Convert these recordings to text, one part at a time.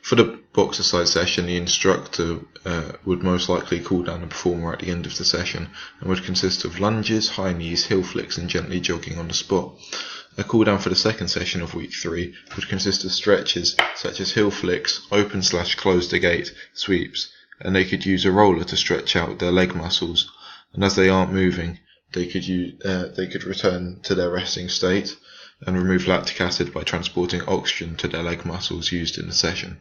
For the boxer-side session, the instructor would most likely cool down the performer at the end of the session and would consist of lunges, high knees, heel flicks and gently jogging on the spot. A cool down for the second session of week 3 would consist of stretches such as heel flicks, open/close the gate, sweeps, and they could use a roller to stretch out their leg muscles. And as they aren't moving, they could return to their resting state and remove lactic acid by transporting oxygen to their leg muscles used in the session.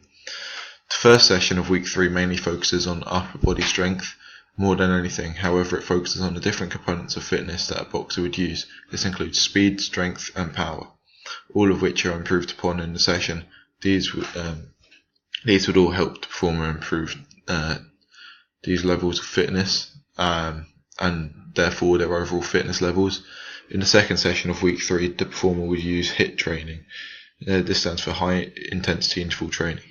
The first session of week 3 mainly focuses on upper body strength more than anything. However, it focuses on the different components of fitness that a boxer would use. This includes speed, strength and power, all of which are improved upon in the session. These would all help the performer improve these levels of fitness and therefore their overall fitness levels. In the second session of week 3, the performer would use HIIT training. This stands for high intensity interval training.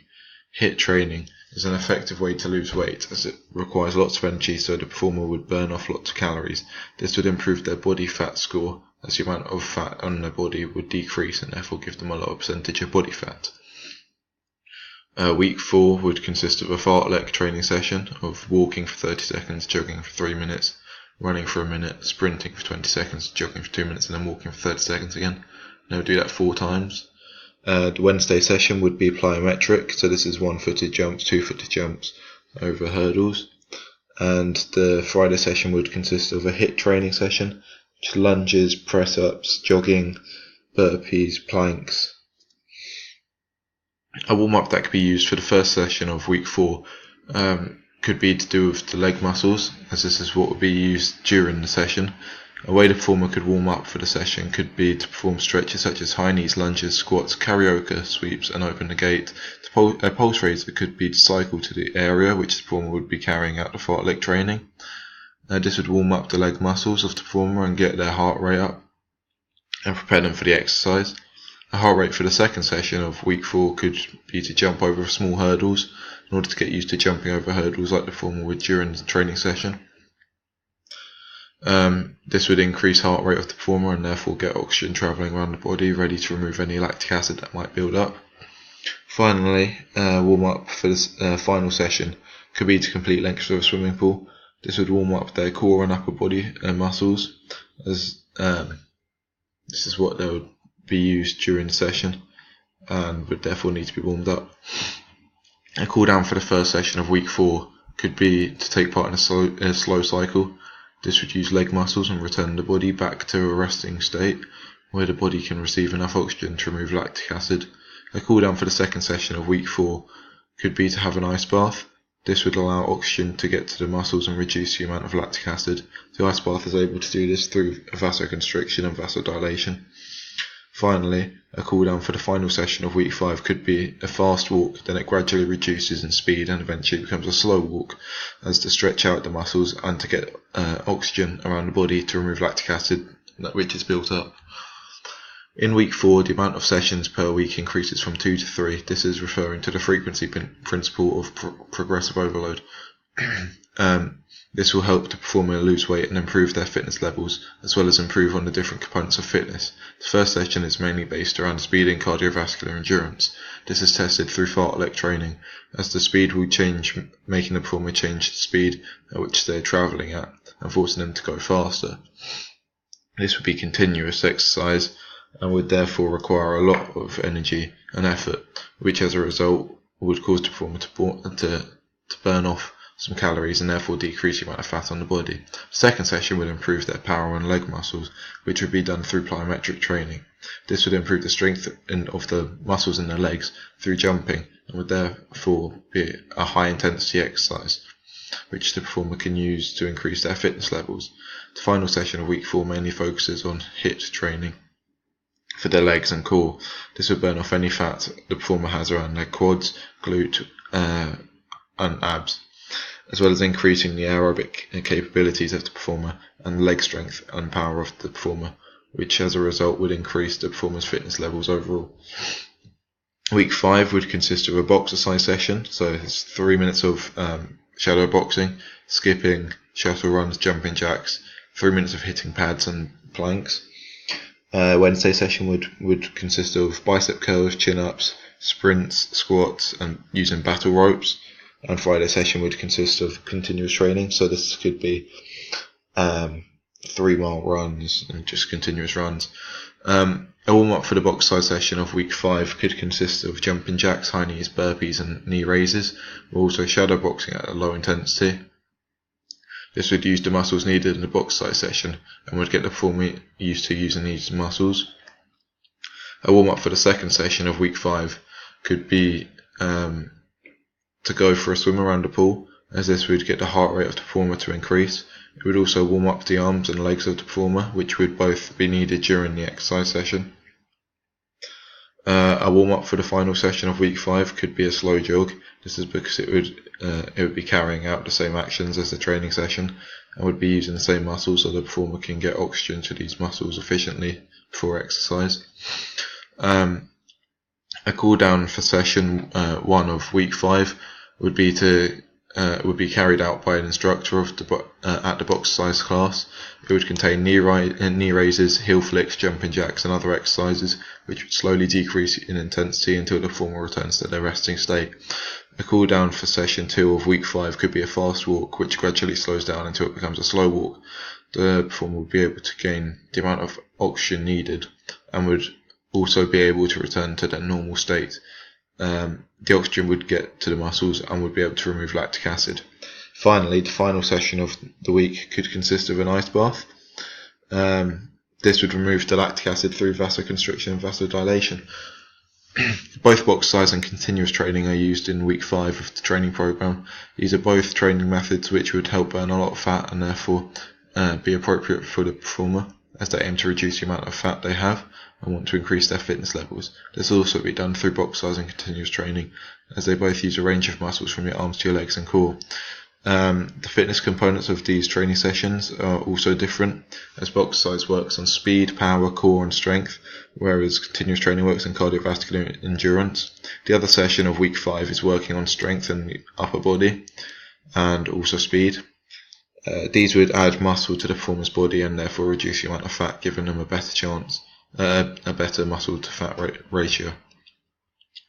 HIIT training is an effective way to lose weight as it requires lots of energy, so the performer would burn off lots of calories. This would improve their body fat score as the amount of fat on their body would decrease and therefore give them a lower percentage of body fat. Week 4 would consist of a fartlek training session of walking for 30 seconds, jogging for 3 minutes, running for a minute, sprinting for 20 seconds, jogging for 2 minutes and then walking for 30 seconds again. They would do that 4 times. The Wednesday session would be plyometric, so this is 1-footed jumps, 2-footed jumps over hurdles. And the Friday session would consist of a HIIT training session, which is lunges, press-ups, jogging, burpees, planks. A warm-up that could be used for the first session of week 4 could be to do with the leg muscles, as this is what would be used during the session. A way the performer could warm up for the session could be to perform stretches such as high knees, lunges, squats, karaoke, sweeps and open the gate. A pulse raiser could be to cycle to the area which the performer would be carrying out the fartlek training. This would warm up the leg muscles of the performer and get their heart rate up and prepare them for the exercise. A heart rate for the second session of week 4 could be to jump over small hurdles in order to get used to jumping over hurdles like the performer would during the training session. This would increase heart rate of the performer and therefore get oxygen travelling around the body, ready to remove any lactic acid that might build up. Finally, warm up for this final session could be to complete lengths of a swimming pool. This would warm up their core and upper body muscles, as this is what they would be used during the session and would therefore need to be warmed up. A cool down for the first session of week 4 could be to take part in a slow cycle. This would use leg muscles and return the body back to a resting state where the body can receive enough oxygen to remove lactic acid. A cool down for the second session of week 4 could be to have an ice bath. This would allow oxygen to get to the muscles and reduce the amount of lactic acid. The ice bath is able to do this through vasoconstriction and vasodilation. Finally, a cool down for the final session of week 5 could be a fast walk, then it gradually reduces in speed and eventually becomes a slow walk as to stretch out the muscles and to get oxygen around the body to remove lactic acid which is built up. In week 4, the amount of sessions per week increases from 2 to 3. This is referring to the frequency principle of progressive overload. This will help the performer lose weight and improve their fitness levels, as well as improve on the different components of fitness. The first session is mainly based around speed and cardiovascular endurance. This is tested through fartlek training, as the speed will change, making the performer change the speed at which they are travelling at, and forcing them to go faster. This would be continuous exercise, and would therefore require a lot of energy and effort, which as a result would cause the performer to burn off some calories and therefore decrease the amount of fat on the body. The second session would improve their power and leg muscles, which would be done through plyometric training. This would improve the strength of the muscles in their legs through jumping and would therefore be a high intensity exercise, which the performer can use to increase their fitness levels. The final session of week 4 mainly focuses on HIIT training for their legs and core. This would burn off any fat the performer has around their quads, glute and abs, as well as increasing the aerobic capabilities of the performer and leg strength and power of the performer, which as a result would increase the performer's fitness levels overall. Week 5 would consist of a boxer-size session, so it's 3 minutes of shadow boxing, skipping, shuttle runs, jumping jacks, 3 minutes of hitting pads and planks. Wednesday session would consist of bicep curls, chin-ups, sprints, squats, and using battle ropes. And Friday session would consist of continuous training, so this could be 3-mile runs and just continuous runs. A warm-up for the box size session of week 5 could consist of jumping jacks, high knees, burpees and knee raises, or also shadow boxing at a low intensity. This would use the muscles needed in the box size session and would get the performer used to using these muscles. A warm-up for the second session of week 5 could be to go for a swim around the pool, as this would get the heart rate of the performer to increase. It would also warm up the arms and legs of the performer, which would both be needed during the exercise session. A warm-up for the final session of week 5 could be a slow jog. This is because it would be carrying out the same actions as the training session and would be using the same muscles, so the performer can get oxygen to these muscles efficiently before exercise. A cool down for session 1 of week 5 would be carried out by an instructor of at the box size class. It would contain knee raises, heel flicks, jumping jacks and other exercises, which would slowly decrease in intensity until the performer returns to their resting state. A cool down for session 2 of week 5 could be a fast walk, which gradually slows down until it becomes a slow walk. The performer would be able to gain the amount of oxygen needed and would also be able to return to their normal state. The oxygen would get to the muscles and would be able to remove lactic acid. Finally, the final session of the week could consist of an ice bath. This would remove the lactic acid through vasoconstriction and vasodilation. Both box size and continuous training are used in week 5 of the training program. These are both training methods which would help burn a lot of fat and therefore be appropriate for the performer, as they aim to reduce the amount of fat they have and want to increase their fitness levels. This will also be done through box size and continuous training, as they both use a range of muscles from your arms to your legs and core. The fitness components of these training sessions are also different, as box size works on speed, power, core and strength, whereas continuous training works on cardiovascular endurance. The other session of week 5 is working on strength and the upper body and also speed. These would add muscle to the performer's body and therefore reduce the amount of fat, giving them a better muscle to fat ratio.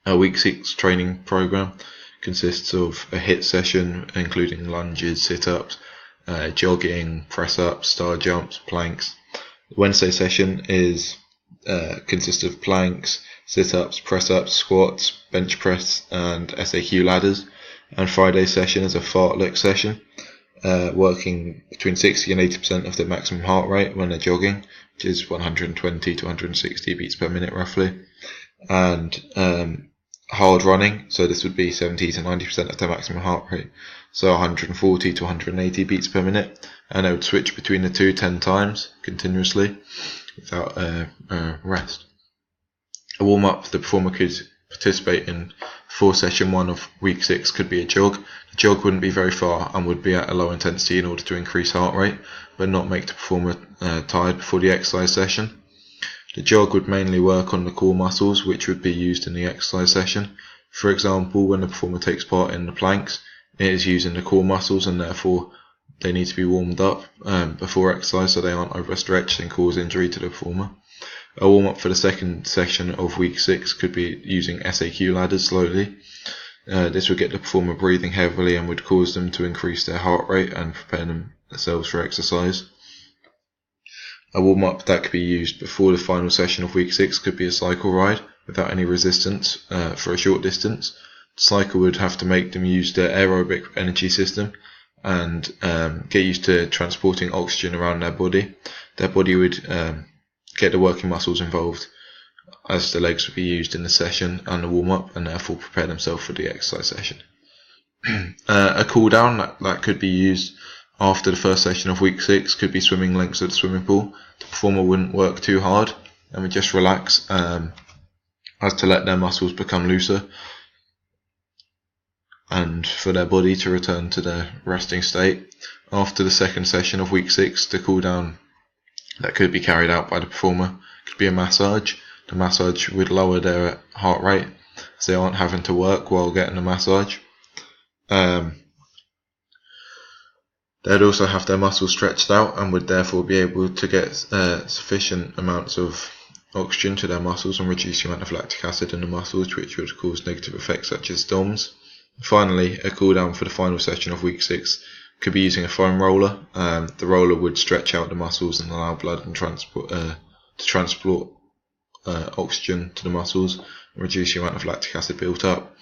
A week 6 training program consists of a HIIT session including lunges, sit-ups, jogging, press-ups, star jumps, planks. The Wednesday session consists of planks, sit-ups, press-ups, squats, bench press and SAQ ladders. And Friday session is a fartlek session, working between 60 and 80% of the maximum heart rate when they're jogging, which is 120 to 160 beats per minute roughly. And hard running, so this would be 70 to 90% of their maximum heart rate, so 140 to 180 beats per minute, and they would switch between the two 10 times continuously without rest. A warm-up the performer could participate in for session 1 of week 6 could be a jog. The jog wouldn't be very far and would be at a low intensity in order to increase heart rate, but not make the performer tired before the exercise session. The jog would mainly work on the core muscles, which would be used in the exercise session. For example, when the performer takes part in the planks, it is using the core muscles and therefore they need to be warmed up before exercise so they aren't overstretched and cause injury to the performer. A warm-up for the second session of week 6 could be using SAQ ladders slowly. This would get the performer breathing heavily and would cause them to increase their heart rate and prepare themselves for exercise. A warm-up that could be used before the final session of week 6 could be a cycle ride without any resistance for a short distance. The cycle would have to make them use their aerobic energy system and get used to transporting oxygen around their body. Their body would get the working muscles involved, as the legs would be used in the session and the warm-up, and therefore prepare themselves for the exercise session. A cool down that could be used after the first session of week 6 could be swimming lengths of the swimming pool. The performer wouldn't work too hard and would just relax as to let their muscles become looser and for their body to return to their resting state. After the second session of week 6, the cool down that could be carried out by the performer could be a massage. The massage would lower their heart rate as they aren't having to work while getting a massage. They'd also have their muscles stretched out and would therefore be able to get sufficient amounts of oxygen to their muscles and reduce the amount of lactic acid in the muscles, which would cause negative effects such as DOMS. Finally, a cool down for the final session of week 6 could be using a foam roller. The roller would stretch out the muscles and allow blood and to transport oxygen to the muscles and reduce the amount of lactic acid built up.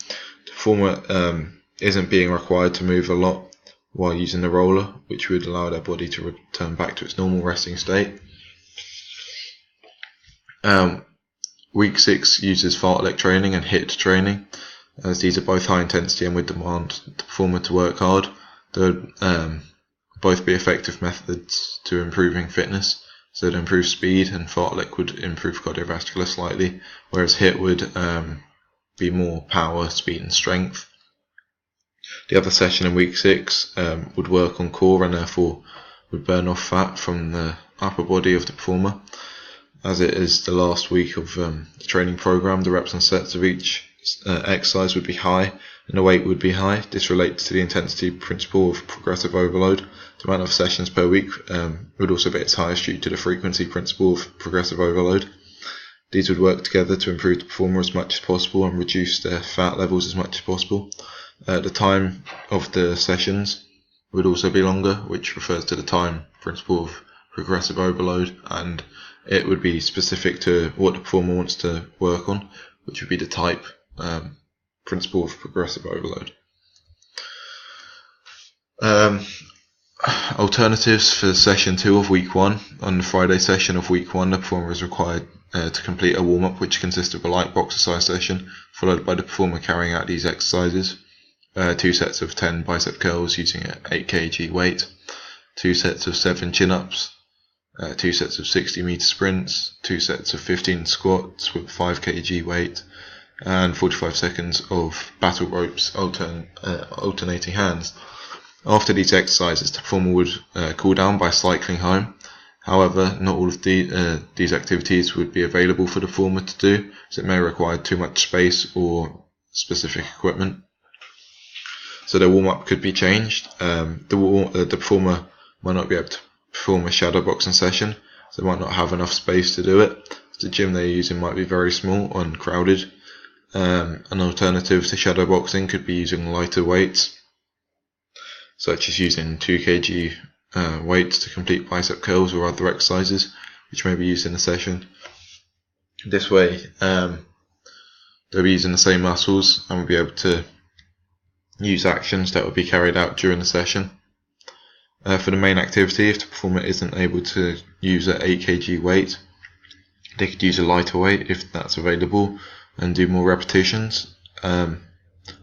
The performer isn't being required to move a lot while using the roller, which would allow their body to return back to its normal resting state. Week 6 uses fartlek training and HIIT training, as these are both high intensity and would demand the performer to work hard. They would both be effective methods to improving fitness. So it improves speed, and fartlek would improve cardiovascular slightly, whereas HIIT would be more power, speed and strength. The other session in week 6 would work on core and therefore would burn off fat from the upper body of the performer. As it is the last week of the training program, the reps and sets of each exercise would be high and the weight would be high. This relates to the intensity principle of progressive overload. The amount of sessions per week would also be its highest due to the frequency principle of progressive overload. These would work together to improve the performer as much as possible and reduce their fat levels as much as possible. The time of the sessions would also be longer, which refers to the time principle of progressive overload, and it would be specific to what the performer wants to work on, which would be the type principle of progressive overload. Alternatives for session 2 of week 1. On the Friday session of week 1, the performer is required to complete a warm-up which consists of a light boxercise session, followed by the performer carrying out these exercises. 2 sets of 10 bicep curls using an 8 kg weight, 2 sets of 7 chin-ups, 2 sets of 60-meter sprints, 2 sets of 15 squats with 5 kg weight, and 45 seconds of battle ropes alternating hands. After these exercises, the performer would cool down by cycling home. However, not all of these activities would be available for the performer to do, as it may require too much space or specific equipment. So their warm-up could be changed. The performer might not be able to perform a shadow boxing session, so they might not have enough space to do it. The gym they're using might be very small and crowded. An alternative to shadow boxing could be using lighter weights, such as using 2 kg weights to complete bicep curls or other exercises, which may be used in a session. This way, they'll be using the same muscles and will be able to use actions that will be carried out during the session. For the main activity, if the performer isn't able to use an 8 kg weight, they could use a lighter weight if that's available and do more repetitions, or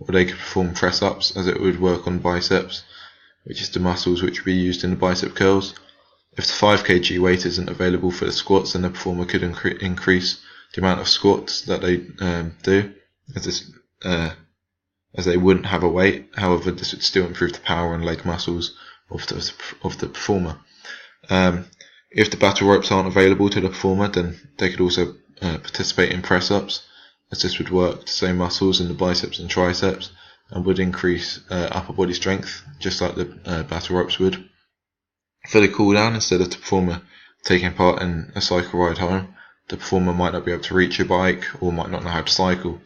they could perform press-ups, as it would work on biceps, which is the muscles which will be used in the bicep curls. If the 5 kg weight isn't available for the squats, then the performer could increase the amount of squats that they do, as they wouldn't have a weight. However, this would still improve the power and leg muscles of the performer. If the battle ropes aren't available to the performer, then they could also participate in press-ups, as this would work the same muscles in the biceps and triceps and would increase upper body strength, just like the battle ropes would. For the cool down, instead of the performer taking part in a cycle ride home, the performer might not be able to reach a bike or might not know how to cycle.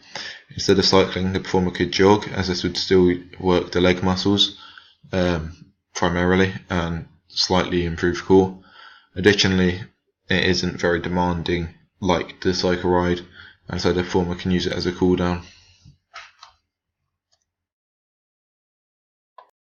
Instead of cycling, the performer could jog, as this would still work the leg muscles primarily and slightly improve core. Additionally, it isn't very demanding like the cycle ride, and so the performer can use it as a cool down.